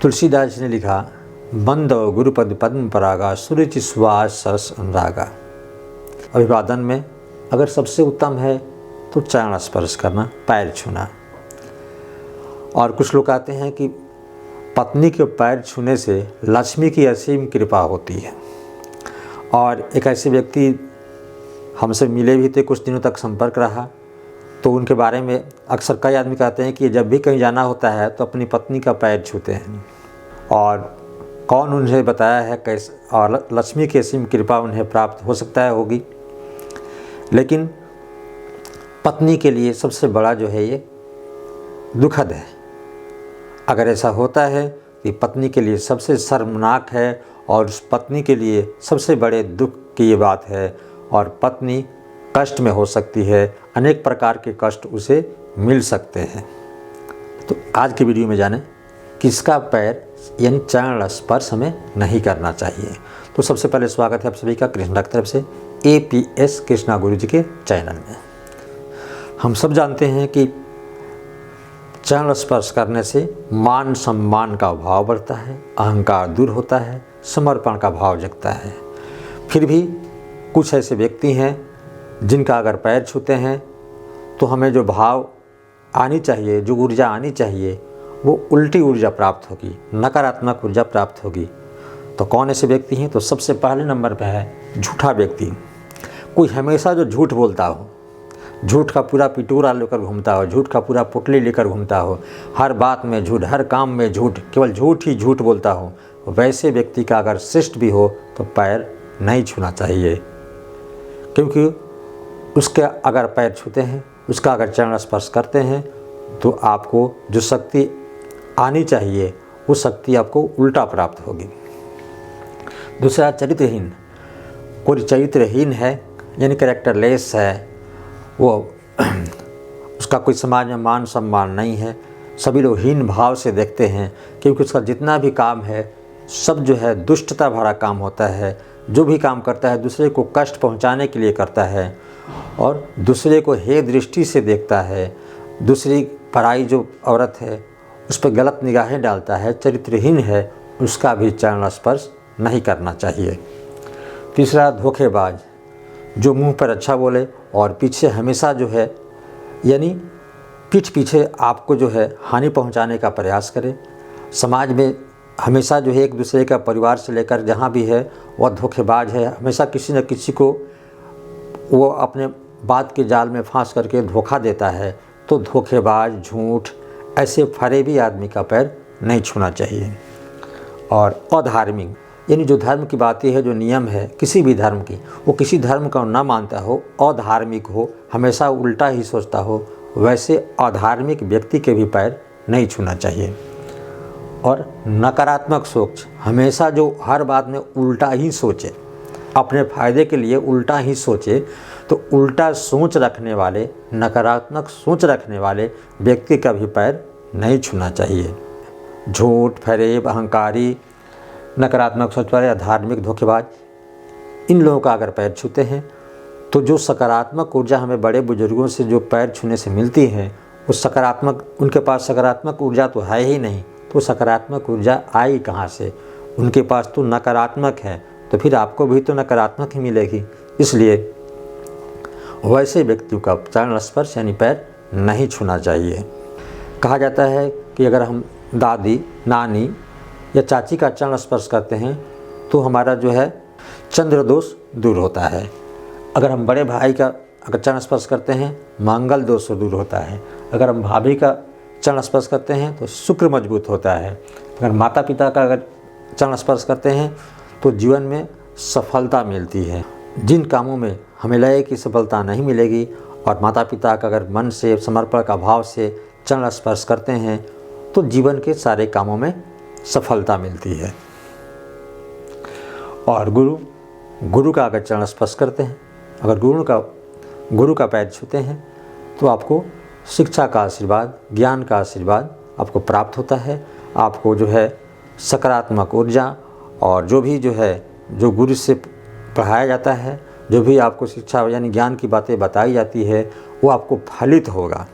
तुलसीदास ने लिखा, बंदव गुरुपद पद्म परागा सुरुचि सुवास सरस अनुरागा। अभिवादन में अगर सबसे उत्तम है तो चरण स्पर्श करना, पैर छूना। और कुछ लोग कहते हैं कि पत्नी के पैर छूने से लक्ष्मी की असीम कृपा होती है। और एक ऐसे व्यक्ति हमसे मिले भी थे, कुछ दिनों तक संपर्क रहा, तो उनके बारे में अक्सर कई आदमी कहते हैं कि जब भी कहीं जाना होता है तो अपनी पत्नी का पैर छूते हैं। और कौन उन्हें बताया है कैसे, और लक्ष्मी की असीम कृपा उन्हें प्राप्त हो सकता है, होगी। लेकिन पत्नी के लिए सबसे बड़ा जो है ये दुखद है। अगर ऐसा होता है कि पत्नी के लिए सबसे शर्मनाक है और उस पत्नी के लिए सबसे बड़े दुख की ये बात है, और पत्नी कष्ट में हो सकती है, अनेक प्रकार के कष्ट उसे मिल सकते हैं। तो आज की वीडियो में जानें किसका पैर यानी चरण स्पर्श हमें नहीं करना चाहिए। तो सबसे पहले स्वागत है आप सभी का कृष्णा की तरफ से APS कृष्णा गुरु जी के चैनल में। हम सब जानते हैं कि चरण स्पर्श करने से मान सम्मान का भाव बढ़ता है, अहंकार दूर होता है, समर्पण का भाव जगता है। फिर भी कुछ ऐसे व्यक्ति हैं जिनका अगर पैर छूते हैं तो हमें जो भाव आनी चाहिए, जो ऊर्जा आनी चाहिए, वो उल्टी ऊर्जा प्राप्त होगी, नकारात्मक ऊर्जा प्राप्त होगी। तो कौन ऐसे व्यक्ति हैं? तो सबसे पहले नंबर पर है झूठा व्यक्ति। कोई हमेशा जो झूठ बोलता हो, झूठ का पूरा पिटूरा लेकर घूमता हो, झूठ का पूरा पुतली लेकर घूमता हो, हर बात में झूठ, हर काम में झूठ, केवल झूठ ही झूठ बोलता हो, वैसे व्यक्ति का अगर शिष्ट भी हो तो पैर नहीं छूना चाहिए। क्योंकि उसके अगर पैर छूते हैं, उसका अगर चरण स्पर्श करते हैं तो आपको जो शक्ति आनी चाहिए वो शक्ति आपको उल्टा प्राप्त होगी। दूसरा, चरित्रहीन। कोई चरित्रहीन है यानी कैरेक्टरलेस है, वो उसका कोई समाज में मान सम्मान नहीं है, सभी लोग हीन भाव से देखते हैं, क्योंकि उसका जितना भी काम है सब जो है दुष्टता भरा काम होता है। जो भी काम करता है दूसरे को कष्ट पहुंचाने के लिए करता है और दूसरे को हे दृष्टि से देखता है, दूसरी पराई जो औरत है उस पर गलत निगाहें डालता है, चरित्रहीन है, उसका भी चरण स्पर्श नहीं करना चाहिए। तीसरा, धोखेबाज। जो मुंह पर अच्छा बोले और पीछे हमेशा जो है यानी पीठ पीछे आपको जो है हानि पहुंचाने का प्रयास करे। समाज में हमेशा जो है एक दूसरे का, परिवार से लेकर जहां भी है वह धोखेबाज है, हमेशा किसी न किसी को वो अपने बात के जाल में फांस करके धोखा देता है। तो धोखेबाज, झूठ, ऐसे फरेबी आदमी का पैर नहीं छूना चाहिए। और अधार्मिक यानी जो धर्म की बातें है, जो नियम है किसी भी धर्म की, वो किसी धर्म का ना मानता हो, अधार्मिक हो, हमेशा उल्टा ही सोचता हो, वैसे अधार्मिक व्यक्ति के भी पैर नहीं छूना चाहिए। और नकारात्मक सोच, हमेशा जो हर बात में उल्टा ही सोचे, अपने फ़ायदे के लिए उल्टा ही सोचे, तो उल्टा सोच रखने वाले, नकारात्मक सोच रखने वाले व्यक्ति का भी पैर नहीं छूना चाहिए। झूठ, फरेब, अहंकारी, नकारात्मक सोच वाले, धार्मिक, धोखेबाज, इन लोगों का अगर पैर छूते हैं तो जो सकारात्मक ऊर्जा हमें बड़े बुजुर्गों से जो पैर छूने से मिलती है, उस सकारात्मक, उनके पास सकारात्मक ऊर्जा तो है ही नहीं, तो सकारात्मक ऊर्जा आई कहाँ से? उनके पास तो नकारात्मक है, तो फिर आपको भी तो नकारात्मक ही मिलेगी। इसलिए वैसे व्यक्तियों का चरण स्पर्श यानी पैर नहीं छूना चाहिए। कहा जाता है कि अगर हम दादी, नानी या चाची का चरण स्पर्श करते हैं तो हमारा जो है चंद्र दोष दूर होता है। अगर हम बड़े भाई का अगर चरण स्पर्श करते हैं, मंगल दोष दूर होता है। अगर हम भाभी का चरण स्पर्श करते हैं तो शुक्र मजबूत होता है। अगर माता पिता का अगर चरण स्पर्श करते हैं तो जीवन में सफलता मिलती है। जिन कामों में हमें लगे कि सफलता नहीं मिलेगी और माता पिता का अगर मन से, समर्पण का भाव से चरण स्पर्श करते हैं तो जीवन के सारे कामों में सफलता मिलती है। और गुरु का अगर चरण स्पर्श करते हैं, अगर गुरु का पैर छूते हैं तो आपको शिक्षा का आशीर्वाद, ज्ञान का आशीर्वाद आपको प्राप्त होता है। आपको जो है सकारात्मक ऊर्जा और जो भी जो है जो गुरु से पढ़ाया जाता है, जो भी आपको शिक्षा यानी ज्ञान की बातें बताई जाती है, वो आपको फलित होगा।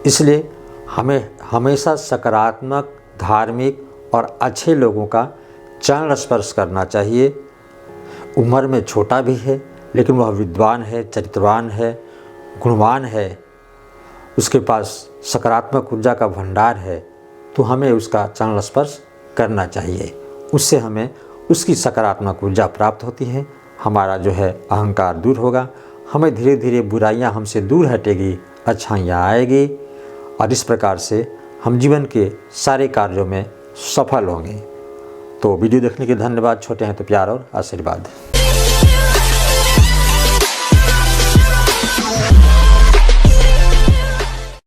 इसलिए हमें हमेशा सकारात्मक, धार्मिक और अच्छे लोगों का चरण स्पर्श करना चाहिए। उम्र में छोटा भी है लेकिन वह विद्वान है, चरित्रवान है, गुणवान है, उसके पास सकारात्मक ऊर्जा का भंडार है, तो हमें उसका चरण स्पर्श करना चाहिए। उससे हमें उसकी सकारात्मक ऊर्जा प्राप्त होती है, हमारा जो है अहंकार दूर होगा, हमें धीरे धीरे बुराइयां हमसे दूर हटेगी, अच्छाइयाँ आएगी और इस प्रकार से हम जीवन के सारे कार्यों में सफल होंगे। तो वीडियो देखने के धन्यवाद। छोटे हैं तो प्यार और आशीर्वाद।